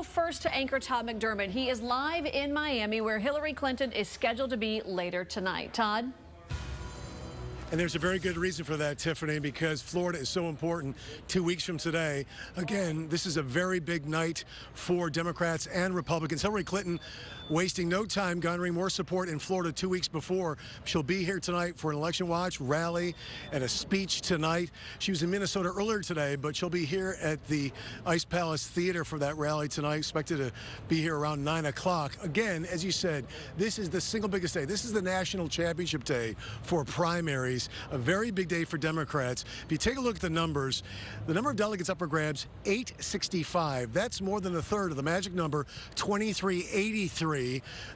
go first to anchor Todd McDermott. He is live in Miami, where Hillary Clinton is scheduled to be later tonight. Todd? And there's a very good reason for that, Tiffany, because Florida is so important 2 weeks from today. Again, this is a very big night for Democrats and Republicans. Hillary Clinton wasting no time garnering more support in Florida 2 weeks before. She'll be here tonight for an election watch, rally, and a speech tonight. She was in Minnesota earlier today, but she'll be here at the Ice Palace Theater for that rally tonight, expected to be here around 9 o'clock. Again, as you said, this is the single biggest day. This is the national championship day for primaries, a very big day for Democrats. If you take a look at the numbers, the number of delegates up for grabs, 865. That's more than a third of the magic number, 2383,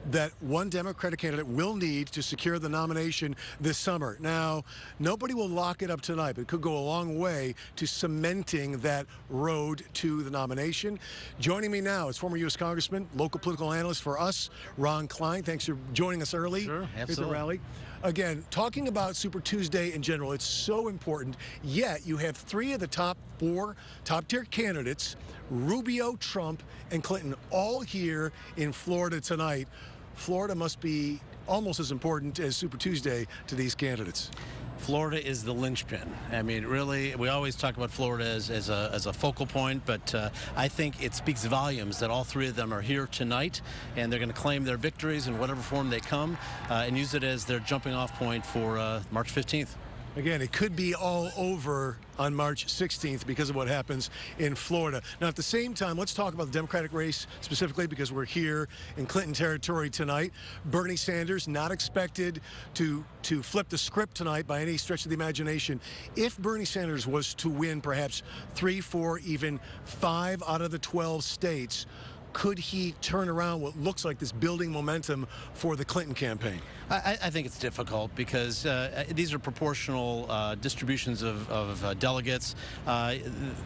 that one Democratic candidate will need to secure the nomination this summer. Now, nobody will lock it up tonight, but it could go a long way to cementing that road to the nomination. Joining me now is former U.S. Congressman, local political analyst for us, Ron Klein. Thanks for joining us early. Sure, absolutely. At the rally. Again, talking about Super Tuesday in general, it's so important, yet you have three of the top four top-tier candidates, Rubio, Trump, and Clinton, all here in Florida tonight. Florida must be almost as important as Super Tuesday to these candidates. Florida is the linchpin. I mean, really, we always talk about Florida as a focal point, but I think it speaks volumes that all three of them are here tonight, and they're going to claim their victories in whatever form they come and use it as their jumping off point for March 15th. Again, it could be all over on March 16th because of what happens in Florida. Now, at the same time, let's talk about the Democratic race specifically because we're here in Clinton territory tonight. Bernie Sanders not expected to flip the script tonight by any stretch of the imagination. If Bernie Sanders was to win perhaps 3, 4, even 5 out of the 12 states, could he turn around what looks like this building momentum for the Clinton campaign? I think it's difficult because these are proportional distributions of delegates.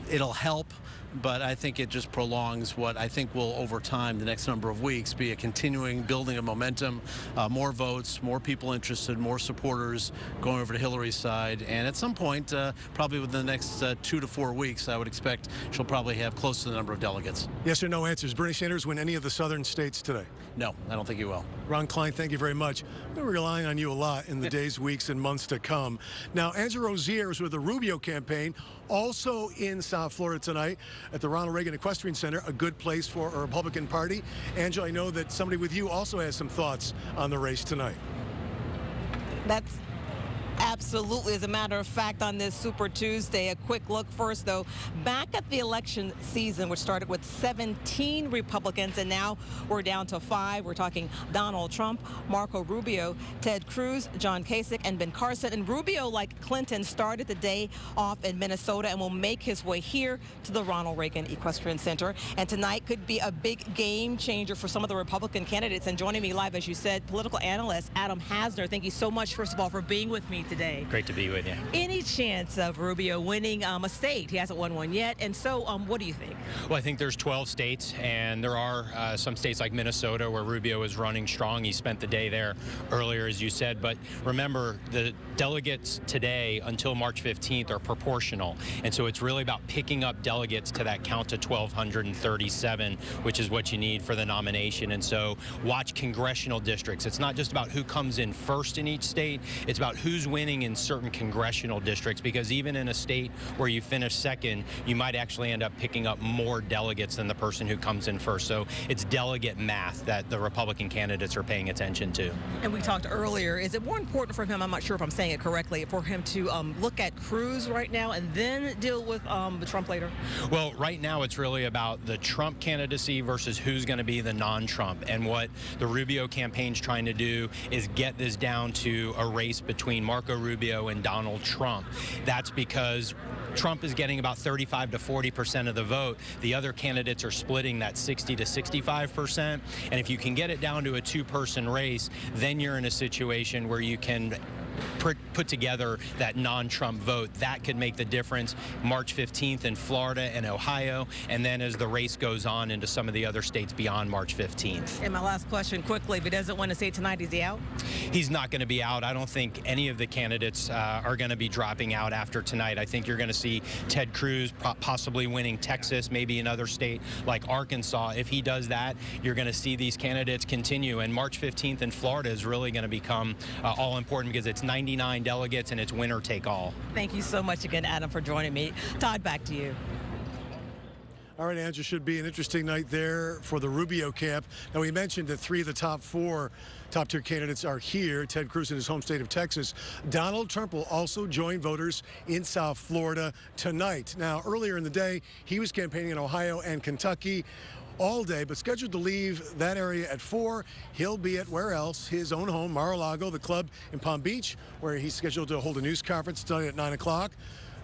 It'll help, but I think it just prolongs what I think will, over time, the next number of weeks, be a continuing building of momentum, more votes, more people interested, more supporters going over to Hillary's side. And at some point, probably within the next 2 to 4 weeks, I would expect she'll probably have close to the number of delegates. Yes or no answers. Bernie Sanders win any of the southern states today? No, I don't think he will. Ron Klein, thank you very much. We're relying on you a lot in the days, weeks, and months to come. Now, Angela Rozier is with the Rubio campaign, also in South Florida tonight at the Ronald Reagan Equestrian Center, a good place for a Republican Party. Angela, I know that somebody with you also has some thoughts on the race tonight. That's absolutely, as a matter of fact, on this Super Tuesday. A quick look first, though, back at the election season, which started with 17 Republicans, and now we're down to 5. We're talking Donald Trump, Marco Rubio, Ted Cruz, John Kasich, and Ben Carson. And Rubio, like Clinton, started the day off in Minnesota and will make his way here to the Ronald Reagan Equestrian Center. And tonight could be a big game changer for some of the Republican candidates. And joining me live, as you said, political analyst Adam Hasner. Thank you so much, first of all, for being with me today. Great to be with you. Any chance of Rubio winning a state? He hasn't won one yet. And so what do you think? Well, I think there's 12 states, and there are some states like Minnesota where Rubio is running strong. He spent the day there earlier, as you said. But remember, the delegates today until March 15th are proportional. And so it's really about picking up delegates to that count to 1,237, which is what you need for the nomination. And so watch congressional districts. It's not just about who comes in first in each state. It's about who's winning in certain congressional districts, because even in a state where you finish second, you might actually end up picking up more delegates than the person who comes in first. So it's delegate math that the Republican candidates are paying attention to. And we talked earlier, is it more important for him, I'm not sure if I'm saying it correctly, for him to look at Cruz right now and then deal with Trump later? Well, right now it's really about the Trump candidacy versus who's going to be the non-Trump. And what the Rubio campaign's trying to do is get this down to a race between Marco Rubio and Donald Trump. That's because Trump is getting about 35 to 40% of the vote. The other candidates are splitting that 60 to 65%. And if you can get it down to a two-person race, then you're in a situation where you can put together that non-Trump vote. That could make the difference March 15th in Florida and Ohio, and then as the race goes on into some of the other states beyond March 15th. And my last question quickly, if he doesn't want to say tonight, is he out? He's not going to be out. I don't think any of the candidates are going to be dropping out after tonight. I think you're going to see Ted Cruz possibly winning Texas, maybe another state like Arkansas. If he does that, you're going to see these candidates continue. And March 15th in Florida is really going to become all important because it's 99 delegates and it's winner take all. Thank you so much again, Adam, for joining me. Todd, back to you. All right, Andrew, should be an interesting night there for the Rubio camp. Now, we mentioned that 3 of the top 4 top-tier candidates are here. Ted Cruz in his home state of Texas. Donald Trump will also join voters in South Florida tonight. Now, earlier in the day, he was campaigning in Ohio and Kentucky all day, but scheduled to leave that area at 4. He'll be at where else? His own home, Mar-a-Lago, the club in Palm Beach, where he's scheduled to hold a news conference tonight at 9 o'clock.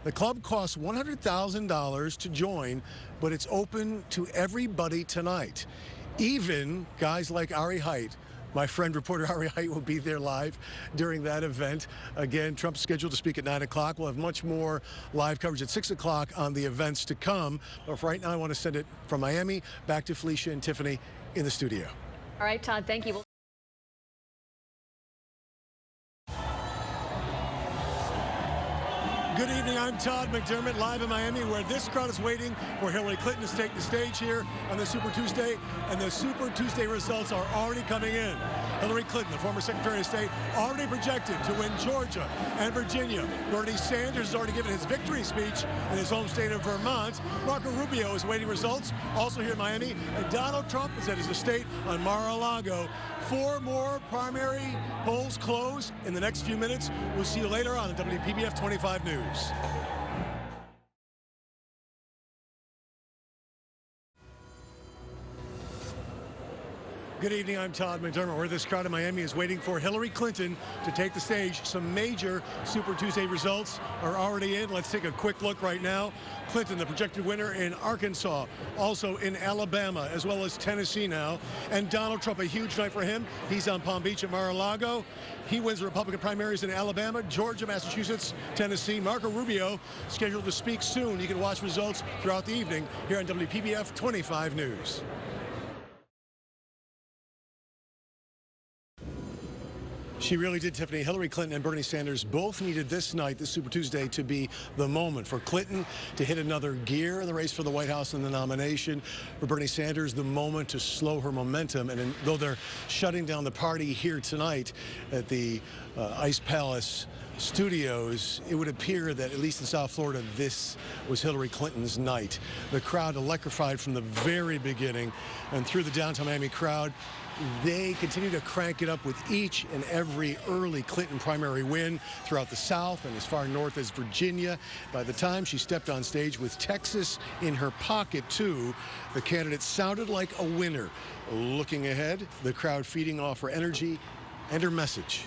The club costs $100,000 to join, but it's open to everybody tonight. Even guys like Ari Height. My friend, reporter Ari Height, will be there live during that event. Again, Trump's scheduled to speak at 9 o'clock. We'll have much more live coverage at 6 o'clock on the events to come. But for right now, I want to send it from Miami back to Felicia and Tiffany in the studio. All right, Todd, thank you. Good evening, I'm Todd McDermott, live in Miami, where this crowd is waiting for Hillary Clinton to take the stage here on the Super Tuesday, and the Super Tuesday results are already coming in. Hillary Clinton, the former Secretary of State, already projected to win Georgia and Virginia. Bernie Sanders has already given his victory speech in his home state of Vermont. Marco Rubio is awaiting results, also here in Miami, and Donald Trump is at his estate on Mar-a-Lago. 4 more primary polls close in the next few minutes. We'll see you later on WPBF 25 News. Good evening, I'm Todd McDermott, where this crowd in Miami is waiting for Hillary Clinton to take the stage. Some major Super Tuesday results are already in. Let's take a quick look right now. Clinton, the projected winner in Arkansas, also in Alabama, as well as Tennessee now. And Donald Trump, a huge night for him. He's on Palm Beach at Mar-a-Lago. He wins the Republican primaries in Alabama, Georgia, Massachusetts, Tennessee. Marco Rubio scheduled to speak soon. You can watch results throughout the evening here on WPBF 25 News. She really did, Tiffany. Hillary Clinton and Bernie Sanders both needed this night, this Super Tuesday, to be the moment. For Clinton to hit another gear in the race for the White House and the nomination. For Bernie Sanders, the moment to slow her momentum. And though they're shutting down the party here tonight at the Ice Palace studios, it would appear that, at least in South Florida, this was Hillary Clinton's night. The crowd electrified from the very beginning, and through the downtown Miami crowd, they continue to crank it up with each and every early Clinton primary win throughout the South and as far north as Virginia. By the time she stepped on stage with Texas in her pocket, too, the candidate sounded like a winner. Looking ahead, the crowd feeding off her energy and her message.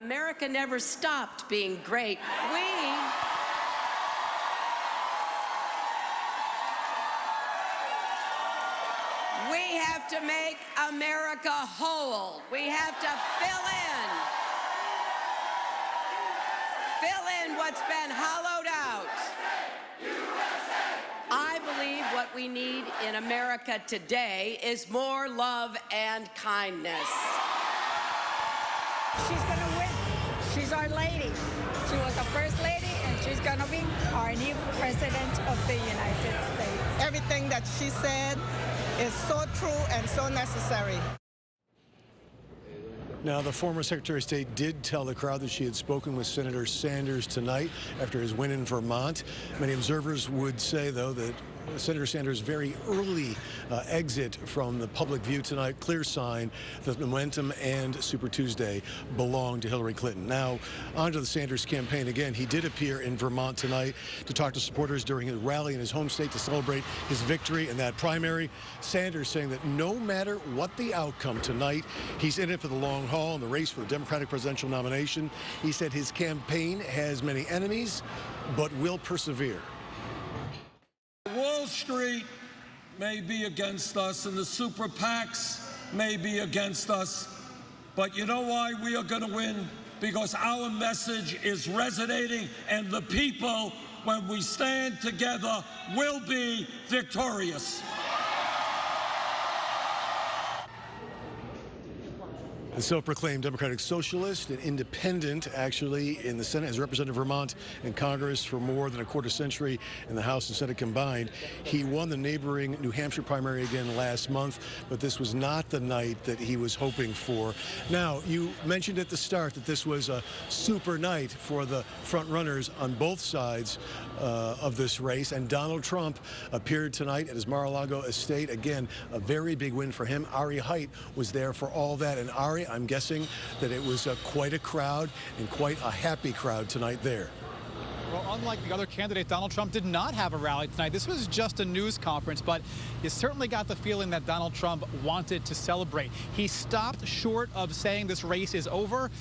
America never stopped being great. We have to make America whole. We have to fill in what's been hollowed out. I believe what we need in America today is more love and kindness. She's gonna win. She's our lady. She was the first lady, and she's gonna be our new president of the United States. Everything that she said is so true and so necessary. Now, the former Secretary of State did tell the crowd that she had spoken with Senator Sanders tonight after his win in Vermont. Many observers would say, though, that Senator Sanders' very early exit from the public view tonight, clear sign that momentum and Super Tuesday belong to Hillary Clinton. Now, onto the Sanders campaign again. He did appear in Vermont tonight to talk to supporters during his rally in his home state to celebrate his victory in that primary. Sanders saying that no matter what the outcome tonight, he's in it for the long haul in the race for the Democratic presidential nomination. He said his campaign has many enemies, but will persevere. Wall Street may be against us and the super PACs may be against us, but you know why we are going to win? because our message is resonating, and the people, when we stand together, will be victorious. The self-proclaimed Democratic Socialist and independent, actually, in the Senate, has represented Vermont in Congress for more than a quarter century in the House and Senate combined. He won the neighboring New Hampshire primary again last month, but this was not the night that he was hoping for. Now, you mentioned at the start that this was a super night for the front runners on both sides of this race, and Donald Trump appeared tonight at his Mar-a-Lago estate. Again, a very big win for him. Ari Height was there for all that, and Ari, I'm guessing that it was quite a crowd and quite a happy crowd tonight there. Well, unlike the other candidate, Donald Trump did not have a rally tonight. This was just a news conference, but you certainly got the feeling that Donald Trump wanted to celebrate. He stopped short of saying this race is over,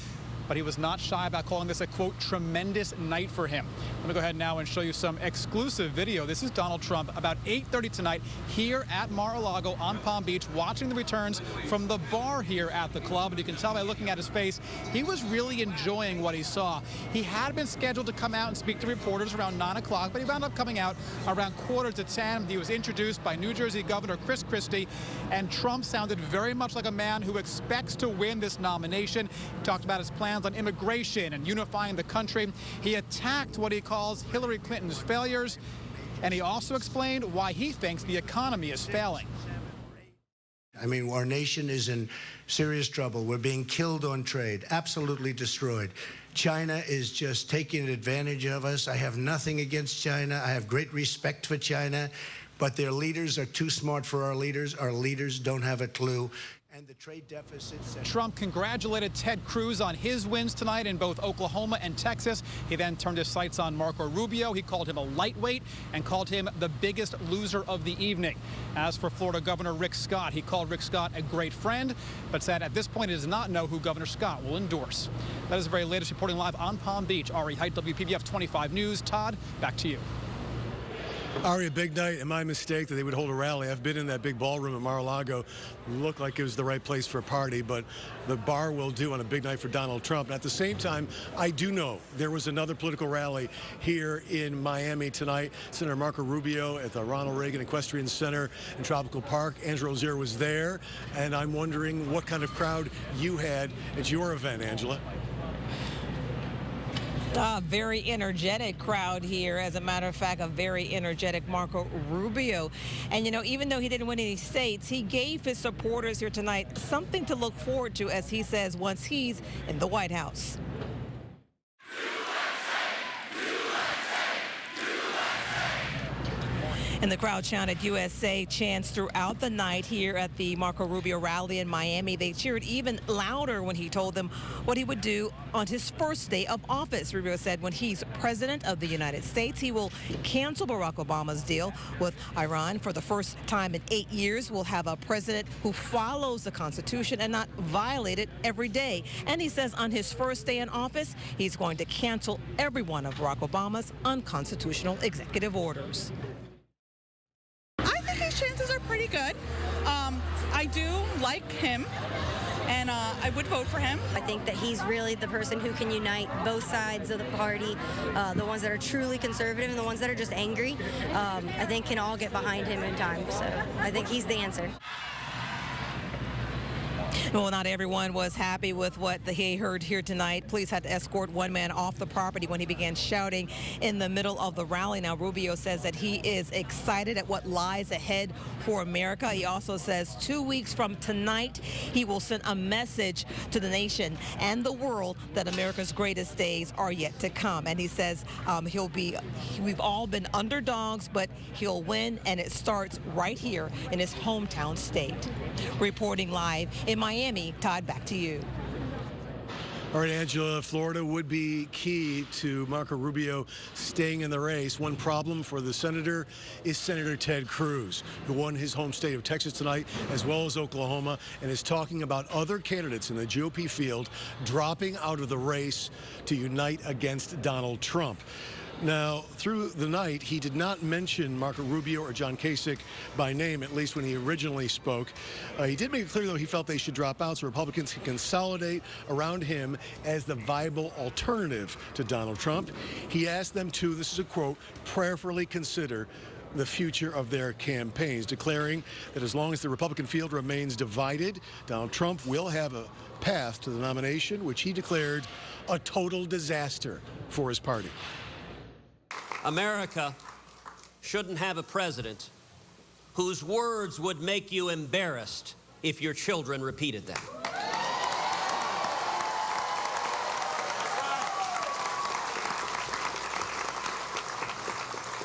but he was not shy about calling this a, quote, tremendous night for him. Let me go ahead now and show you some exclusive video. This is Donald Trump about 8:30 tonight here at Mar-a-Lago on Palm Beach, watching the returns from the bar here at the club. And you can tell by looking at his face, he was really enjoying what he saw. He had been scheduled to come out and speak to reporters around 9 o'clock, but he wound up coming out around 9:45. He was introduced by New Jersey Governor Chris Christie, and Trump sounded very much like a man who expects to win this nomination. He talked about his plans on immigration and unifying the country. He attacked what he calls Hillary Clinton's failures, and he also explained why he thinks the economy is failing. I mean, our nation is in serious trouble. We're being killed on trade, absolutely destroyed. China is just taking advantage of us. I have nothing against China. I have great respect for China, but their leaders are too smart for our leaders. Our leaders don't have a clue. And the trade deficits. Trump congratulated Ted Cruz on his wins tonight in both Oklahoma and Texas. He then turned his sights on Marco Rubio. He called him a lightweight and called him the biggest loser of the evening. As for Florida Governor Rick Scott, he called Rick Scott a great friend, but said at this point he does not know who Governor Scott will endorse. That is the very latest reporting live on Palm Beach. Ari Height, WPBF 25 News. Todd, back to you. Ari, a big night, and my mistake that they would hold a rally. I've been in that big ballroom at Mar-a-Lago. Looked like it was the right place for a party, but the bar will do on a big night for Donald Trump. And at the same time, I do know there was another political rally here in Miami tonight. Senator Marco Rubio at the Ronald Reagan Equestrian Center in Tropical Park. Angela Rozier was there, and I'm wondering what kind of crowd you had at your event, Angela. A very energetic crowd here. As a matter of fact, a very energetic Marco Rubio. And, you know, even though he didn't win any states, he gave his supporters here tonight something to look forward to, as he says, once he's in the White House. And the crowd chanted USA chants throughout the night here at the Marco Rubio rally in Miami. They cheered even louder when he told them what he would do on his first day of office. Rubio said when he's president of the United States, he will cancel Barack Obama's deal with Iran. For the first time in 8 years, we'll have a president who follows the Constitution and not violate it every day. And he says on his first day in office, he's going to cancel every one of Barack Obama's unconstitutional executive orders. His chances are pretty good. I do like him, and I would vote for him. I think that he's really the person who can unite both sides of the party, the ones that are truly conservative and the ones that are just angry. I think can all get behind him in time. So I think he's the answer. Well, not everyone was happy with what they heard here tonight. Police had to escort one man off the property when he began shouting in the middle of the rally. Now, Rubio says that he is excited at what lies ahead for America. He also says 2 weeks from tonight, he will send a message to the nation and the world that America's greatest days are yet to come. And he says we've all been underdogs, but he'll win, and it starts right here in his hometown state. Reporting live in Miami, Todd, back to you. All right, Angela, Florida would be key to Marco Rubio staying in the race. One problem for the senator is Senator Ted Cruz, who won his home state of Texas tonight, as well as Oklahoma, and is talking about other candidates in the GOP field dropping out of the race to unite against Donald Trump. Now, through the night, he did not mention Marco Rubio or John Kasich by name, at least when he originally spoke. He did make it clear, though, he felt they should drop out so Republicans can consolidate around him as the viable alternative to Donald Trump. He asked them to, this is a quote, prayerfully consider the future of their campaigns, declaring that as long as the Republican field remains divided, Donald Trump will have a path to the nomination, which he declared a total disaster for his party. America shouldn't have a president whose words would make you embarrassed if your children repeated them.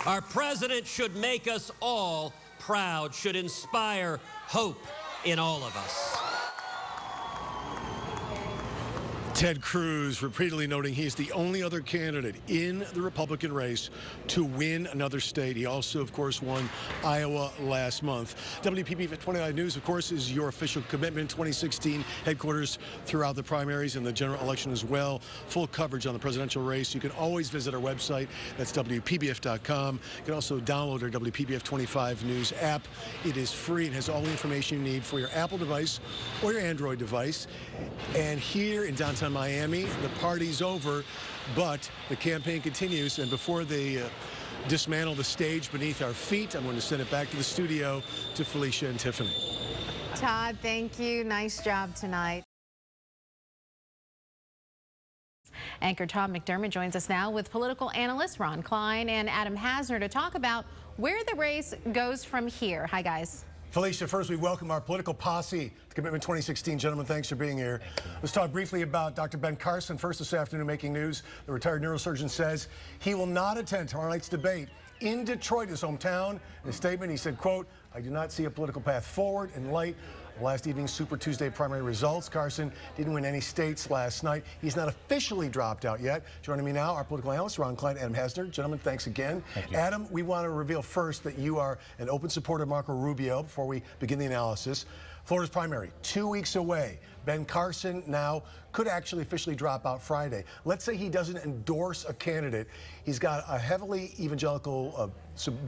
Our president should make us all proud, should inspire hope in all of us. Ted Cruz repeatedly noting he's the only other candidate in the Republican race to win another state. He also, of course, won Iowa last month. WPB 29 News, of course, is your official commitment. 2016 headquarters throughout the primaries and the general election as well. Full coverage on the presidential race. You can always visit our website. That's WPBF.com. You can also download our WPBF 25 News app. It is free. It has all the information you need for your Apple device or your Android device. And here in downtown Miami, the party's over, but the campaign continues. And before they dismantle the stage beneath our feet, I'm going to send it back to the studio to Felicia and Tiffany. Todd, thank you. Nice job tonight. Anchor Todd McDermott joins us now with political analysts Ron Klein and Adam Hasner to talk about where the race goes from here. Hi, guys. Felicia, first we welcome our political posse to Commitment 2016. Gentlemen, thanks for being here. Let's talk briefly about Dr. Ben Carson. First this afternoon, making news. The retired neurosurgeon says he will not attend tomorrow night's debate in Detroit, his hometown. In a statement, he said, quote, I do not see a political path forward in light of last evening's Super Tuesday primary results. Carson didn't win any states last night. He's not officially dropped out yet. Joining me now, our political analyst, Ron Klein, Adam Hasner. Gentlemen, thanks again. Thank you. Adam, we want to reveal first that you are an open supporter of Marco Rubio before we begin the analysis. Florida's primary, 2 weeks away. Ben Carson now could actually officially drop out Friday. Let's say he doesn't endorse a candidate. He's got a heavily evangelical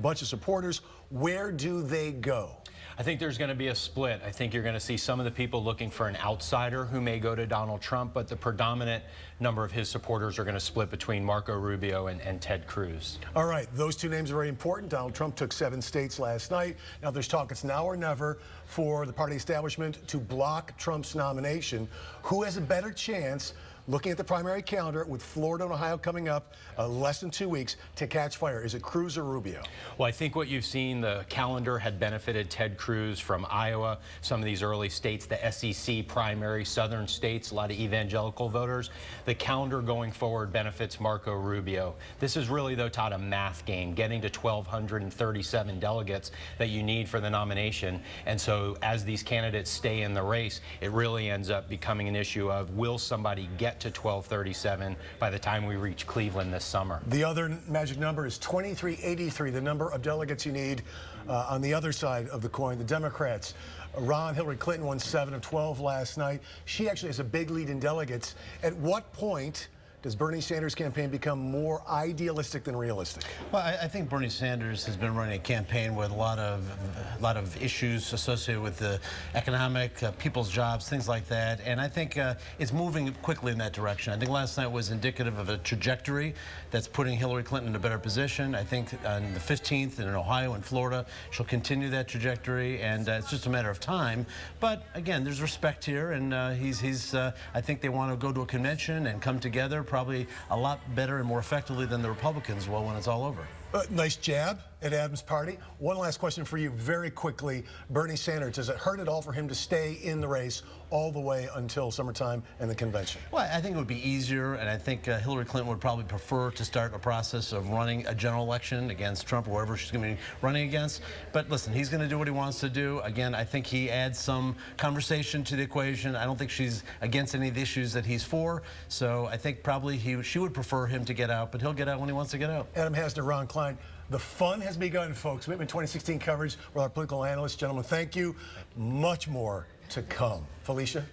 bunch of supporters. Where do they go? I think there's going to be a split. I think you're going to see some of the people looking for an outsider who may go to Donald Trump, but the predominant number of his supporters are going to split between Marco Rubio and Ted Cruz. All right, those two names are very important. Donald Trump took 7 states last night. Now there's talk it's now or never for the party establishment to block Trump's nomination. Who has a better chance, looking at the primary calendar with Florida and Ohio coming up less than 2 weeks, to catch fire? Is it Cruz or Rubio? Well, I think what you've seen, the calendar had benefited Ted Cruz from Iowa, some of these early states, the SEC primary, southern states, a lot of evangelical voters. The calendar going forward benefits Marco Rubio. This is really, though, Todd, a math game, getting to 1,237 delegates that you need for the nomination. And so as these candidates stay in the race, it really ends up becoming an issue of, will somebody get to 1,237 by the time we reach Cleveland this summer? The other magic number is 2383, the number of delegates you need on the other side of the coin, the Democrats. Hillary Clinton won 7 of 12 last night. She actually has a big lead in delegates. At what point does Bernie Sanders' campaign become more idealistic than realistic? Well, I think Bernie Sanders has been running a campaign with a lot of issues associated with the economic, people's jobs, things like that. And I think it's moving quickly in that direction. I think last night was indicative of a trajectory that's putting Hillary Clinton in a better position. I think on the 15th in Ohio and Florida, she'll continue that trajectory, and it's just a matter of time. But again, there's respect here, and I think they want to go to a convention and come together probably a lot better and more effectively than the Republicans will when it's all over. Nice jab at Adam's party. One last question for you very quickly. Bernie Sanders, does it hurt at all for him to stay in the race all the way until summertime and the convention? Well, I think it would be easier, and I think Hillary Clinton would probably prefer to start a process of running a general election against Trump or whoever she's going to be running against. But listen, he's going to do what he wants to do. Again, I think he adds some conversation to the equation. I don't think she's against any of the issues that he's for. So I think probably she would prefer him to get out, but he'll get out when he wants to get out. Adam Hasner, Ron Klein. The fun has begun, folks. Commitment 2016 coverage with our political analysts. Gentlemen, thank you. Much more to come. Felicia?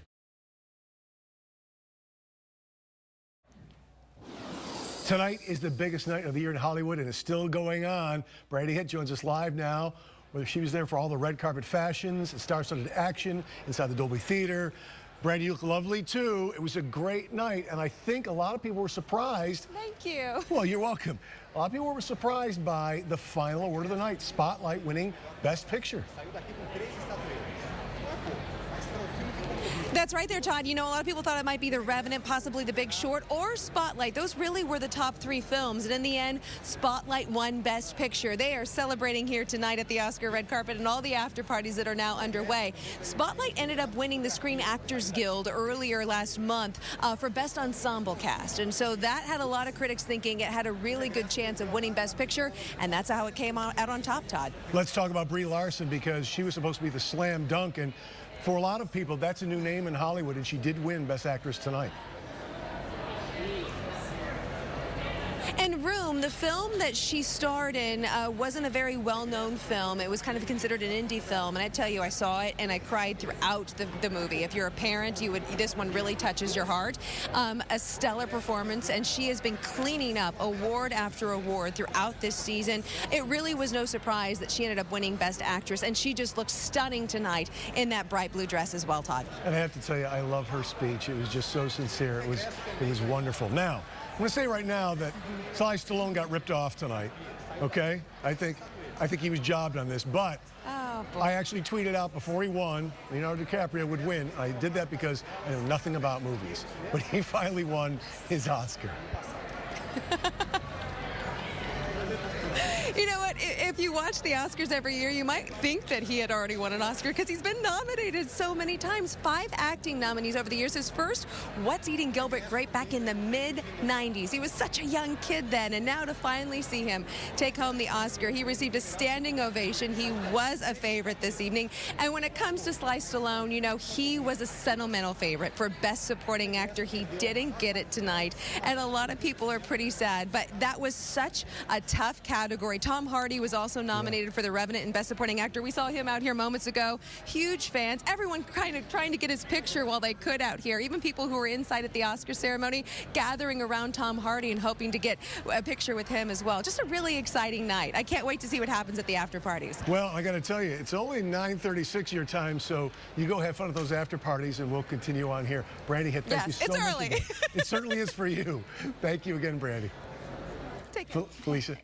Tonight is the biggest night of the year in Hollywood, and it's still going on. Brandy Hitt joins us live now, where she was there for all the red carpet fashions and star-studded action inside the Dolby Theater. Brandy, you look lovely, too. It was a great night, and I think a lot of people were surprised. Thank you. Well, you're welcome. A lot of people were surprised by the final award of the night, Spotlight winning Best Picture. That's right there, Todd. You know, a lot of people thought it might be The Revenant, possibly The Big Short, or Spotlight. Those really were the top 3 films. And in the end, Spotlight won Best Picture. They are celebrating here tonight at the Oscar red carpet and all the after parties that are now underway. Spotlight ended up winning the Screen Actors Guild earlier last month for Best Ensemble Cast. And so that had a lot of critics thinking it had a really good chance of winning Best Picture. And that's how it came out on top, Todd. Let's talk about Brie Larson, because she was supposed to be the slam dunk. And for a lot of people, that's a new name in Hollywood, and she did win Best Actress tonight. And Room, the film that she starred in, wasn't a very well-known film. It was kind of considered an indie film, and I tell you, I saw it and I cried throughout the movie. If you're a parent, this one really touches your heart. A stellar performance, and she has been cleaning up award after award throughout this season. It really was no surprise that she ended up winning Best Actress, and she just looked stunning tonight in that bright blue dress as well, Todd. And I have to tell you, I love her speech. It was just so sincere. It was wonderful. Now, I'm going to say right now that Sly Stallone got ripped off tonight, okay? I think he was jobbed on this, but I actually tweeted out before he won, Leonardo DiCaprio would win. I did that because I know nothing about movies, but he finally won his Oscar. You know what? If you watch the Oscars every year, you might think that he had already won an Oscar because he's been nominated so many times. 5 acting nominees over the years. His first, What's Eating Gilbert Grape, back in the mid-'90s. He was such a young kid then, and now to finally see him take home the Oscar, he received a standing ovation. He was a favorite this evening. And when it comes to Sly Stallone, you know, he was a sentimental favorite for Best Supporting Actor. He didn't get it tonight, and a lot of people are pretty sad, but that was such a tough category. Tom Hardy was also nominated for The Revenant and Best Supporting Actor. We saw him out here moments ago. Huge fans. Everyone kind of trying to get his picture while they could out here. Even people who were inside at the Oscar ceremony gathering around Tom Hardy and hoping to get a picture with him as well. Just a really exciting night. I can't wait to see what happens at the after parties. Well, I got to tell you, it's only 9:36 your time, so you go have fun at those after parties, and we'll continue on here. Brandy Hitt, thank you so much. It's early. It certainly is for you. Thank you again, Brandy. Take care. Felicia.